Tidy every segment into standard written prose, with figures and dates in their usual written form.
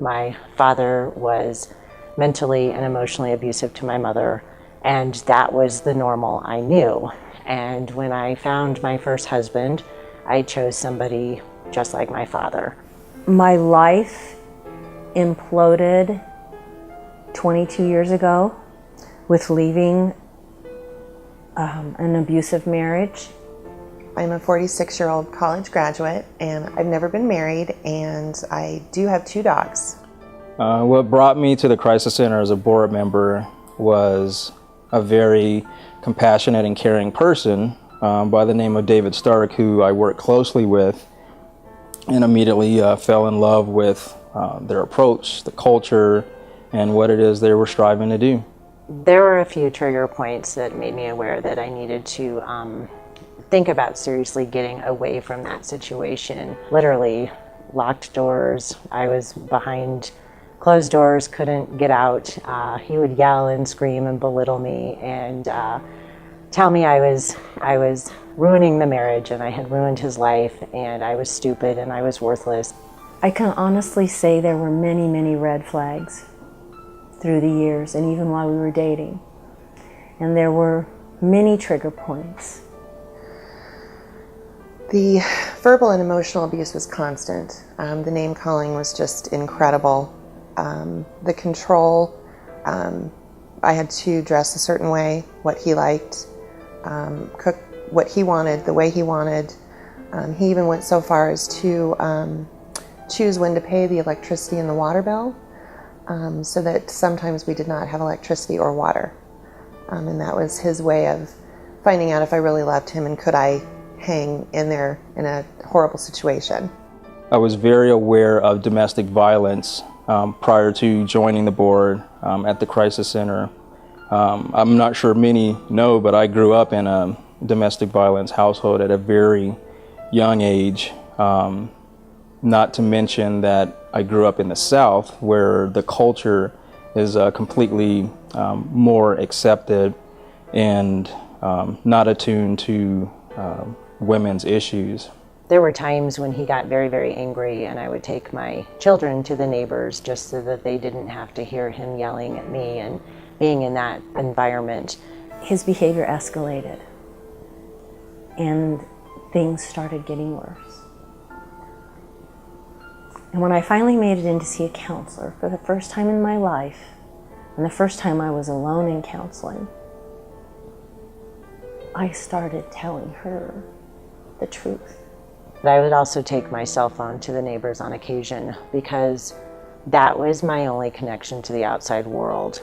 My father was mentally and emotionally abusive to my mother, and that was the normal I knew. And when I found my first husband, I chose somebody just like my father. My life imploded 22 years ago with leaving an abusive marriage. I'm a 46-year-old college graduate, and I've never been married, and I do have 2 dogs. What brought me to the Crisis Center as a board member was a very compassionate and caring person by the name of David Stark, who I worked closely with, and immediately fell in love with their approach, the culture, and what it is they were striving to do. There were a few trigger points that made me aware that I needed to think about seriously getting away from that situation. Literally, locked doors. I was behind closed doors, couldn't get out. He would yell and scream and belittle me and tell me I was ruining the marriage and I had ruined his life and I was stupid and I was worthless. I can honestly say there were many, many red flags through the years and even while we were dating. And there were many trigger points. The verbal and emotional abuse was constant. The name calling was just incredible. The control, I had to dress a certain way, what he liked, cook what he wanted, the way he wanted. He even went so far as to choose when to pay the electricity and the water bill, so that sometimes we did not have electricity or water. And that was his way of finding out if I really loved him and could I hang in there in a horrible situation. I was very aware of domestic violence prior to joining the board at the Crisis Center. I'm not sure many know, but I grew up in a domestic violence household at a very young age. Not to mention that I grew up in the South, where the culture is completely more accepted and not attuned to women's issues. There were times when he got very, very angry and I would take my children to the neighbors just so that they didn't have to hear him yelling at me and being in that environment. His behavior escalated and things started getting worse. And when I finally made it in to see a counselor for the first time in my life, and the first time I was alone in counseling, I started telling her the truth. But I would also take my cell phone to the neighbors on occasion because that was my only connection to the outside world.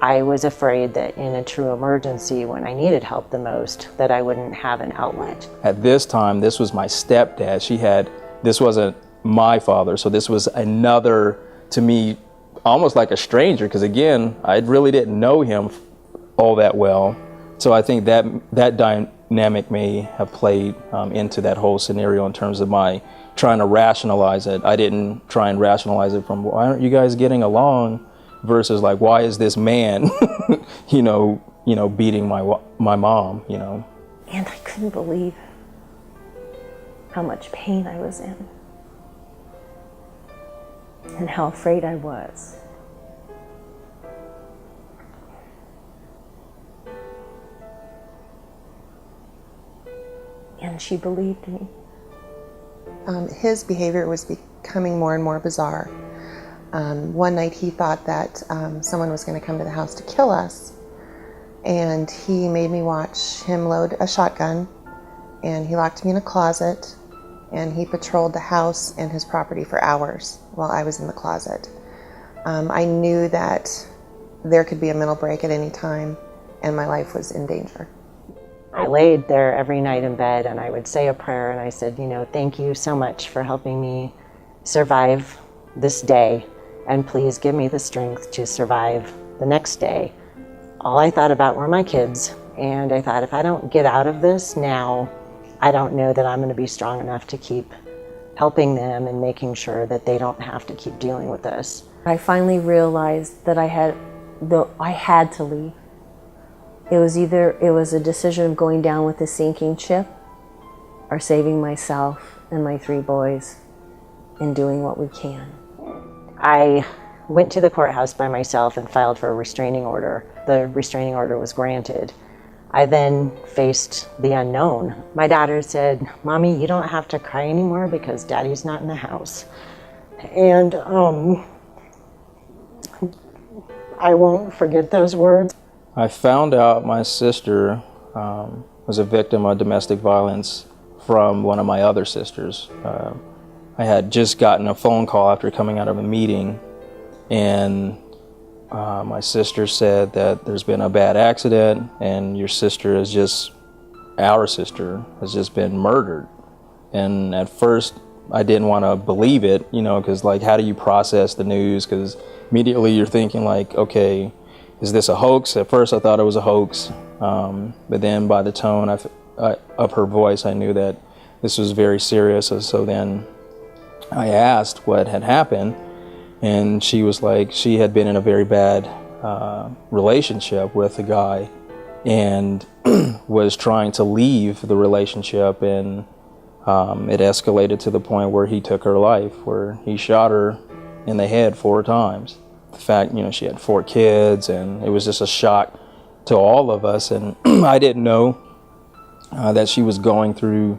I was afraid that in a true emergency, when I needed help the most, that I wouldn't have an outlet. At this time, this was my stepdad. This wasn't my father, so this was another, to me, almost like a stranger, because again, I really didn't know him all that well. So I think that dynamic may have played into that whole scenario in terms of my trying to rationalize it. I didn't try and rationalize it from, why aren't you guys getting along, versus like, why is this man, beating my mom, And I couldn't believe how much pain I was in and how afraid I was. And she believed me. His behavior was becoming more and more bizarre. One night he thought that someone was going to come to the house to kill us, and he made me watch him load a shotgun, and he locked me in a closet, and he patrolled the house and his property for hours while I was in the closet. I knew that there could be a mental break at any time, and my life was in danger. I laid there every night in bed and I would say a prayer and I said, thank you so much for helping me survive this day, and please give me the strength to survive the next day. All I thought about were my kids, and I thought if I don't get out of this now, I don't know that I'm going to be strong enough to keep helping them and making sure that they don't have to keep dealing with this. I finally realized that I had to leave. It was a decision of going down with a sinking ship or saving myself and my 3 boys and doing what we can. I went to the courthouse by myself and filed for a restraining order. The restraining order was granted. I then faced the unknown. My daughter said, "Mommy, you don't have to cry anymore because Daddy's not in the house." And I won't forget those words. I found out my sister was a victim of domestic violence from one of my other sisters. I had just gotten a phone call after coming out of a meeting, and my sister said that there's been a bad accident and your sister is just, our sister has just been murdered. And at first I didn't want to believe it, you know, because like, how do you process the news? Because immediately you're thinking like, okay, is this a hoax? At first I thought it was a hoax, but then by the tone of her voice, I knew that this was very serious. So then I asked what had happened, and she was like, she had been in a very bad relationship with a guy and was trying to leave the relationship, and it escalated to the point where he took her life, where he shot her in the head 4 times. The fact, you know, she had 4 kids, and it was just a shock to all of us. And I didn't know that she was going through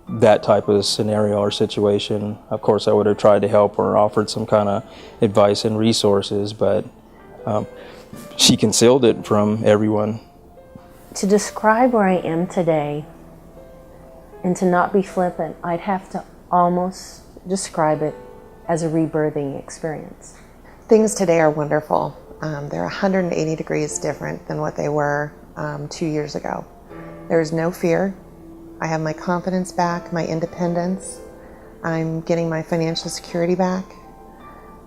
that type of scenario or situation. Of course, I would have tried to help or offered some kind of advice and resources, but she concealed it from everyone. To describe where I am today, and to not be flippant, I'd have to almost describe it as a rebirthing experience. Things today are wonderful. They're 180 degrees different than what they were 2 years ago. There's no fear. I have my confidence back, my independence. I'm getting my financial security back.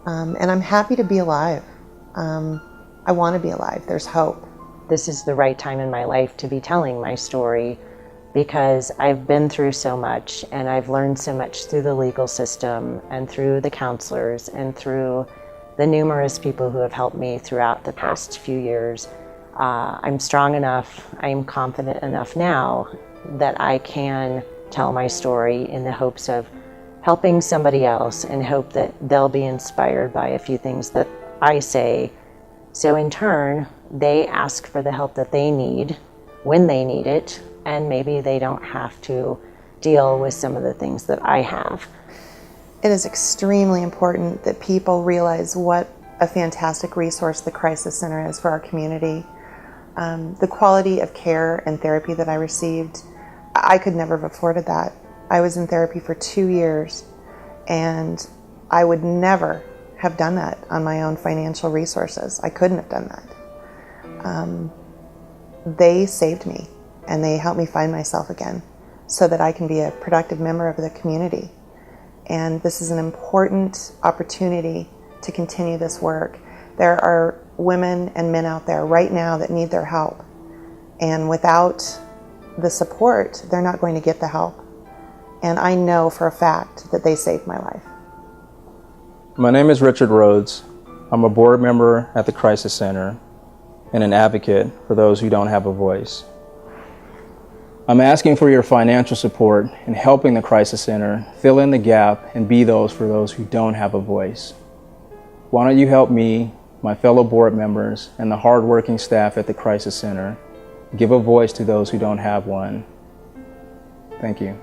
And I'm happy to be alive. I want to be alive. There's hope. This is the right time in my life to be telling my story, because I've been through so much and I've learned so much through the legal system and through the counselors and through the numerous people who have helped me throughout the past few years. I'm strong enough, I'm confident enough now that I can tell my story in the hopes of helping somebody else and hope that they'll be inspired by a few things that I say. So in turn, they ask for the help that they need when they need it, and maybe they don't have to deal with some of the things that I have. It is extremely important that people realize what a fantastic resource the Crisis Center is for our community. The quality of care and therapy that I received, I could never have afforded that. I was in therapy for 2 years, and I would never have done that on my own financial resources. I couldn't have done that. They saved me, and they helped me find myself again so that I can be a productive member of the community. And this is an important opportunity to continue this work. There are women and men out there right now that need their help. And without the support, they're not going to get the help. And I know for a fact that they saved my life. My name is Richard Rhodes. I'm a board member at the Crisis Center and an advocate for those who don't have a voice. I'm asking for your financial support in helping the Crisis Center fill in the gap and be those for those who don't have a voice. Why don't you help me, my fellow board members, and the hardworking staff at the Crisis Center give a voice to those who don't have one? Thank you.